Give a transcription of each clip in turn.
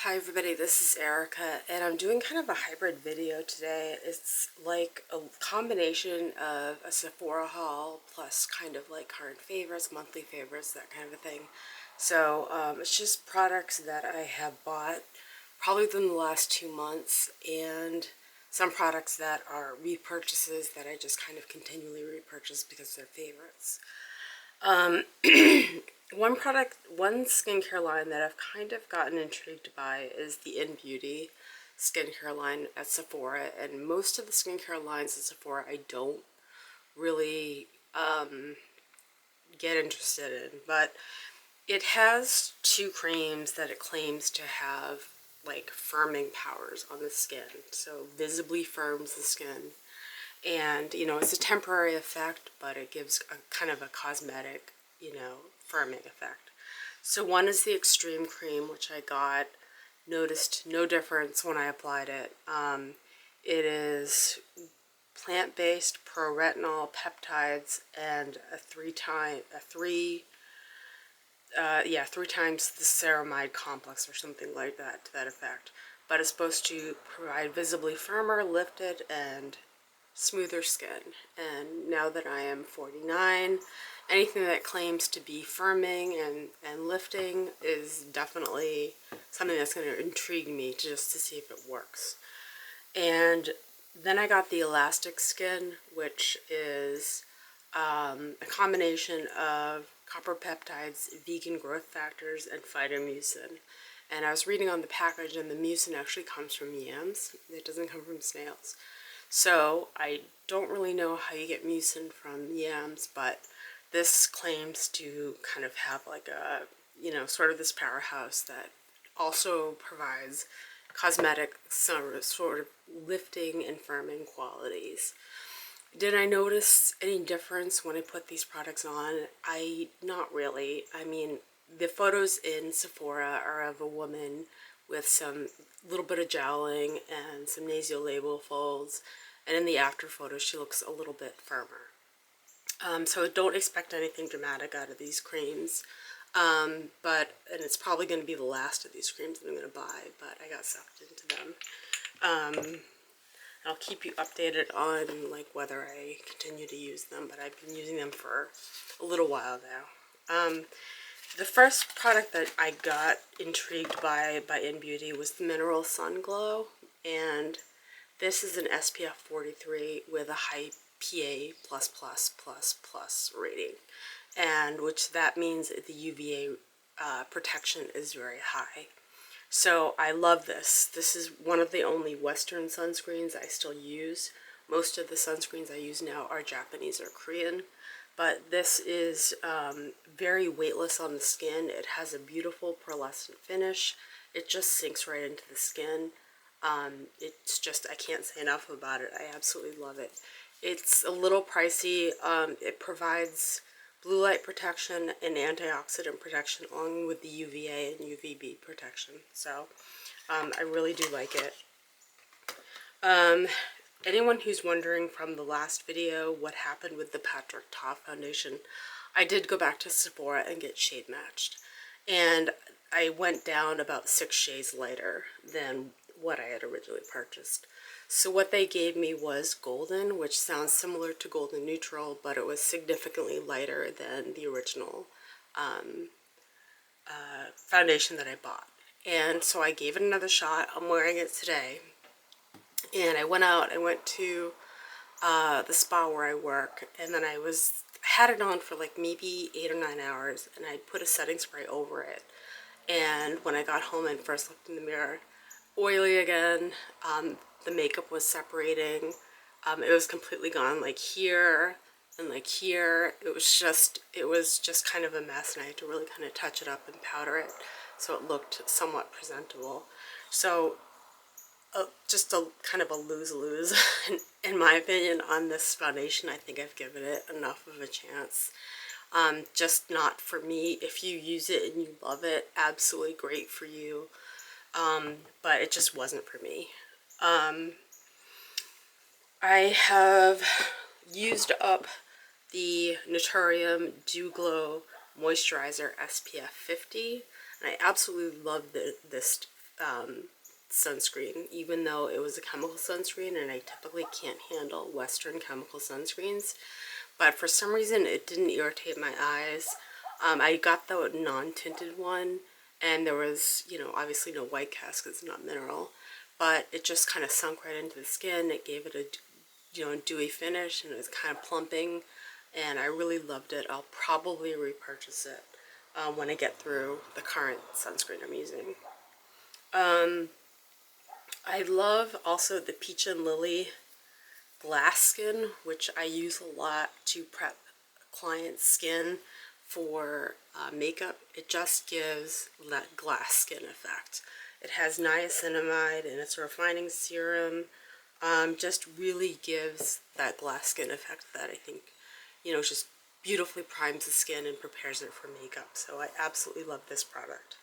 Hi everybody, this is Erica and I'm doing kind of a hybrid video today. It's like a combination of a Sephora haul plus kind of like current favorites, monthly favorites, that kind of a thing. So it's just products that I have bought probably within the last 2 months, and some products that are repurchases that I just kind of continually repurchase because they're favorites. Um, one skincare line that I've kind of gotten intrigued by is the In Beauty skincare line at Sephora, and most of the skincare lines at Sephora I don't really get interested in, but it has two creams that it claims to have like firming powers on the skin, so visibly firms the skin. And it's a temporary effect, but it gives a kind of a cosmetic, firming effect. So one is the Extreme Cream, which I got, noticed no difference when I applied it. It is plant-based pro-retinol peptides and three times the ceramide complex or something like that to that effect. But it's supposed to provide visibly firmer, lifted, and smoother skin. And now that I am 49, anything that claims to be firming and lifting is definitely something that's going to intrigue me just to see if it works. And then I got the Elastic Skin, which is a combination of copper peptides, vegan growth factors, and phytomucin. And I was reading on the package, and the mucin actually comes from yams. It doesn't come from snails. So I don't really know how you get mucin from yams, but this claims to kind of have like a, sort of this powerhouse that also provides cosmetic sort of lifting and firming qualities. Did I notice any difference when I put these products on? Not really. I mean, the photos in Sephora are of a woman with some little bit of jowling and some nasolabial folds, and in the after photos she looks a little bit firmer. So don't expect anything dramatic out of these creams, and it's probably going to be the last of these creams that I'm going to buy, but I got sucked into them. I'll keep you updated on like whether I continue to use them, but I've been using them for a little while now. The first product that I got intrigued by In Beauty was the Mineral Sun Glow, and this is an SPF 43 with a high PA+++ rating, and which that means the UVA protection is very high. So I love this. This is one of the only Western sunscreens I still use. Most of the sunscreens I use now are Japanese or Korean, but this is very weightless on the skin. It has a beautiful pearlescent finish. It just sinks right into the skin. It's just, I can't say enough about it. I absolutely love it. It's a little pricey. It provides blue light protection and antioxidant protection along with the UVA and UVB protection. So I really do like it. Anyone who's wondering from the last video what happened with the Patrick Ta foundation, I did go back to Sephora and get shade matched. And I went down about 6 shades lighter than what I had originally purchased. So what they gave me was Golden, which sounds similar to Golden Neutral, but it was significantly lighter than the original foundation that I bought. And so I gave it another shot. I'm wearing it today. And I went to the spa where I work, and then I had it on for like maybe 8 or 9 hours, and I put a setting spray over it. And when I got home and first looked in the mirror, oily again. The makeup was separating. It was completely gone, like here and like here. It was just kind of a mess, and I had to really kind of touch it up and powder it so it looked somewhat presentable. So just a kind of a lose-lose in my opinion on this foundation. I think I've given it enough of a chance. Just not for me. If you use it and you love it, absolutely great for you. But it just wasn't for me. I have used up the Naturium Dew Glow Moisturizer SPF 50, and I absolutely love this sunscreen, even though it was a chemical sunscreen, and I typically can't handle Western chemical sunscreens. But for some reason, it didn't irritate my eyes. I got the non-tinted one, and there was, you know, obviously no white cast because it's not mineral, but it just kind of sunk right into the skin. It gave it a, you know, dewy finish, and it was kind of plumping, and I really loved it. I'll probably repurchase it when I get through the current sunscreen I'm using. I love also the Peach and Lily glass skin, which I use a lot to prep clients' skin for makeup. It just gives that glass skin effect. It has niacinamide and it's a refining serum. Just really gives that glass skin effect that I think, you know, just beautifully primes the skin and prepares it for makeup. So I absolutely love this product.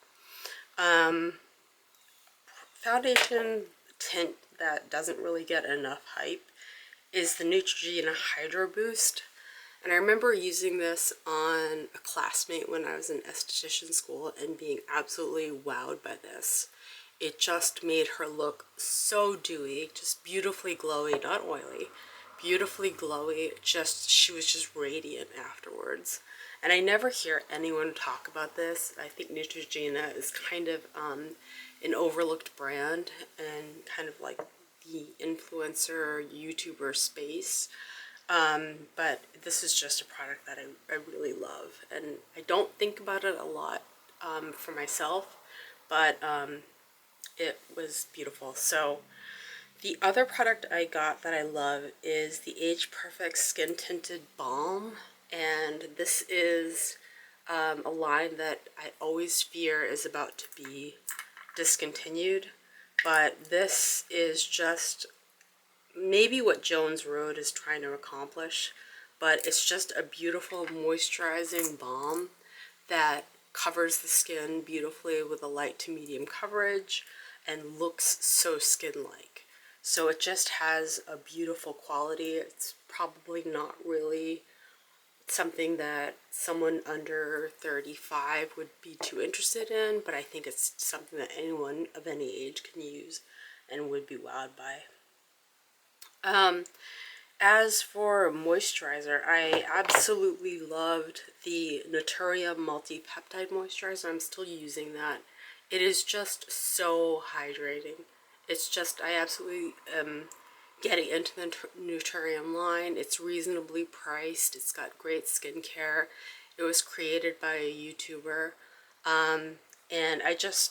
Foundation tint that doesn't really get enough hype is the Neutrogena Hydro Boost. And I remember using this on a classmate when I was in esthetician school and being absolutely wowed by this. It just made her look so dewy, just beautifully glowy, not oily, beautifully glowy. Just, she was just radiant afterwards. And I never hear anyone talk about this. I think Neutrogena is kind of an overlooked brand and kind of like the influencer YouTuber space. But this is just a product that I really love, and I don't think about it a lot for myself, but it was beautiful. So the other product I got that I love is the Age Perfect Skin Tinted Balm, and this is a line that I always fear is about to be discontinued, but this is just maybe what Jones Road is trying to accomplish, but it's just a beautiful moisturizing balm that covers the skin beautifully with a light to medium coverage and looks so skin-like. So it just has a beautiful quality. It's probably not really something that someone under 35 would be too interested in, but I think it's something that anyone of any age can use and would be wowed by. As for moisturizer, I absolutely loved the Naturium Multi-Peptide Moisturizer. I'm still using that. It is just so hydrating. It's just, I absolutely am getting into the Naturium line. It's reasonably priced. It's got great skincare. It was created by a YouTuber. And this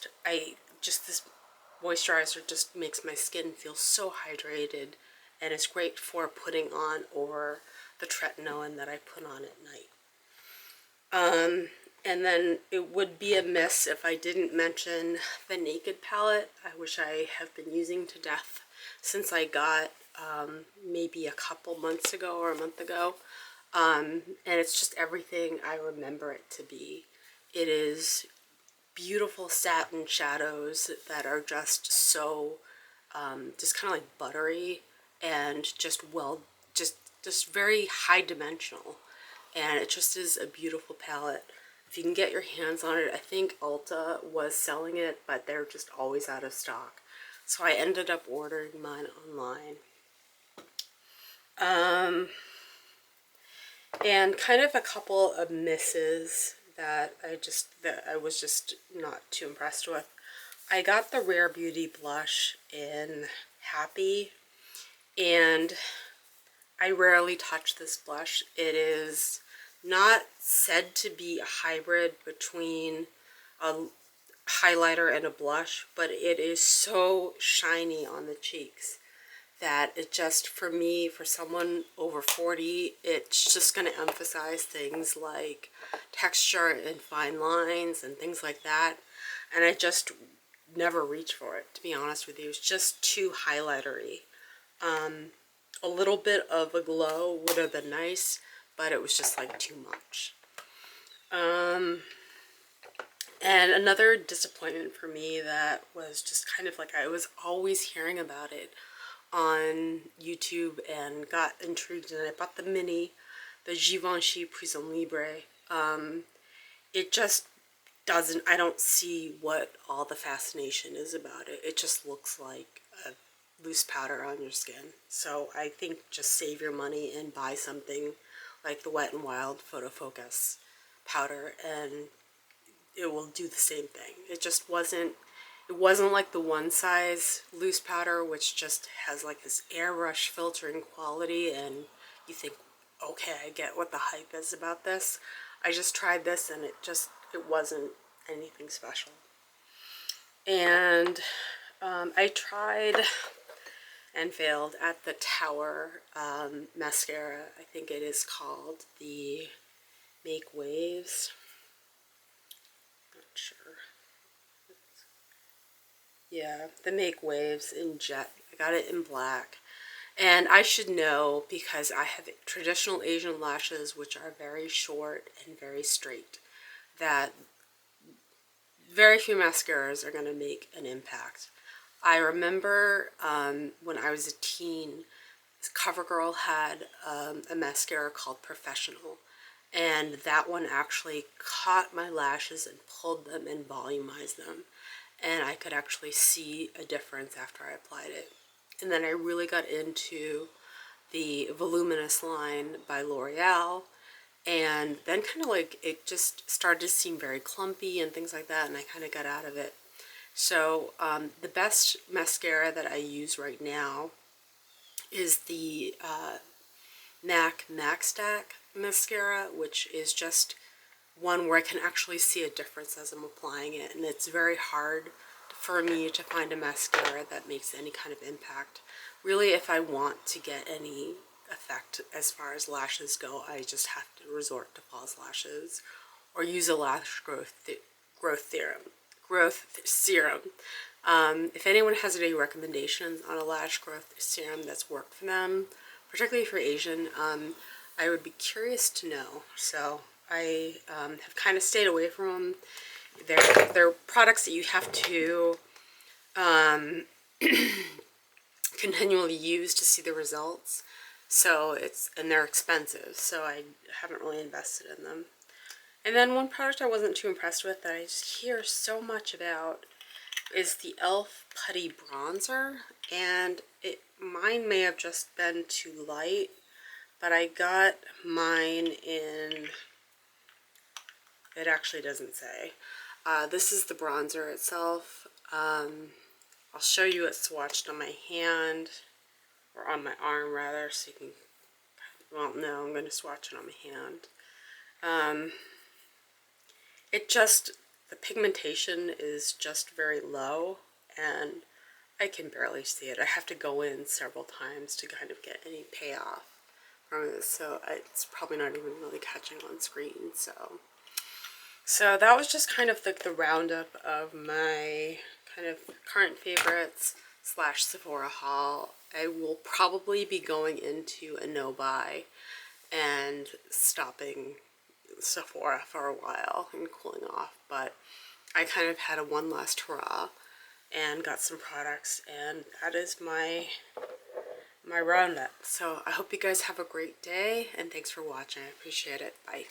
moisturizer just makes my skin feel so hydrated, and it's great for putting on over the tretinoin that I put on at night. And then it would be amiss if I didn't mention the Naked palette, which I have been using to death since I got maybe a couple months ago or a month ago. And it's just everything I remember it to be. It is beautiful satin shadows that are just so just kind of like buttery and just very high dimensional, and it just is a beautiful palette. If you can get your hands on it, I think Ulta was selling it, but they're just always out of stock, so I ended up ordering mine online. And kind of a couple of misses that I was just not too impressed with. I got the Rare Beauty blush in Happy, and I rarely touch this blush. It is not said to be a hybrid between a highlighter and a blush, but it is so shiny on the cheeks that it just, for me, for someone over 40, it's just going to emphasize things like texture and fine lines and things like that. And I just never reach for it, to be honest with you. It's just too highlightery. A little bit of a glow would have been nice, but it was just like too much. And another disappointment for me that was just kind of like, I was always hearing about it on YouTube and got intrigued, and I bought the mini, the Givenchy Prison Libre. It just doesn't, I don't see what all the fascination is about it. It just looks like a loose powder on your skin. So I think just save your money and buy something like the Wet n Wild Photo Focus powder, and it will do the same thing. It wasn't like the one size loose powder, which just has like this airbrush filtering quality, and you think, okay, I get what the hype is about this. I just tried this and it wasn't anything special. And I tried and failed at the Tower mascara. I think it is called the Make Waves. Not sure. Yeah, the Make Waves in Jet. I got it in black. And I should know because I have traditional Asian lashes, which are very short and very straight, that very few mascaras are going to make an impact. I remember when I was a teen, CoverGirl had a mascara called Professional, and that one actually caught my lashes and pulled them and volumized them, and I could actually see a difference after I applied it. And then I really got into the Voluminous line by L'Oreal, and then kind of like it just started to seem very clumpy and things like that, and I kind of got out of it. So the best mascara that I use right now is the MAC Max Stack mascara, which is just one where I can actually see a difference as I'm applying it, and it's very hard for me to find a mascara that makes any kind of impact. Really, if I want to get any effect as far as lashes go, I just have to resort to false lashes or use a lash growth serum. If anyone has any recommendations on a lash growth serum that's worked for them, particularly for Asian, I would be curious to know. So I have kind of stayed away from them. They're products that you have to continually use to see the results. So and they're expensive, so I haven't really invested in them. And then one product I wasn't too impressed with that I just hear so much about is the e.l.f. Putty Bronzer, and mine may have just been too light, but I got mine in, it actually doesn't say. This is the bronzer itself. I'll show you it swatched on my hand, or on my arm rather, so you can, well, no, I'm going to swatch it on my hand. The pigmentation is just very low, and I can barely see it. I have to go in several times to kind of get any payoff from this, so it's probably not even really catching on screen. So that was just kind of the roundup of my kind of current favorites / Sephora haul. I will probably be going into a no-buy and stopping Sephora for a while and cooling off, but I kind of had a one last hurrah and got some products, and that is my roundup. So I hope you guys have a great day, and thanks for watching. I appreciate it. Bye.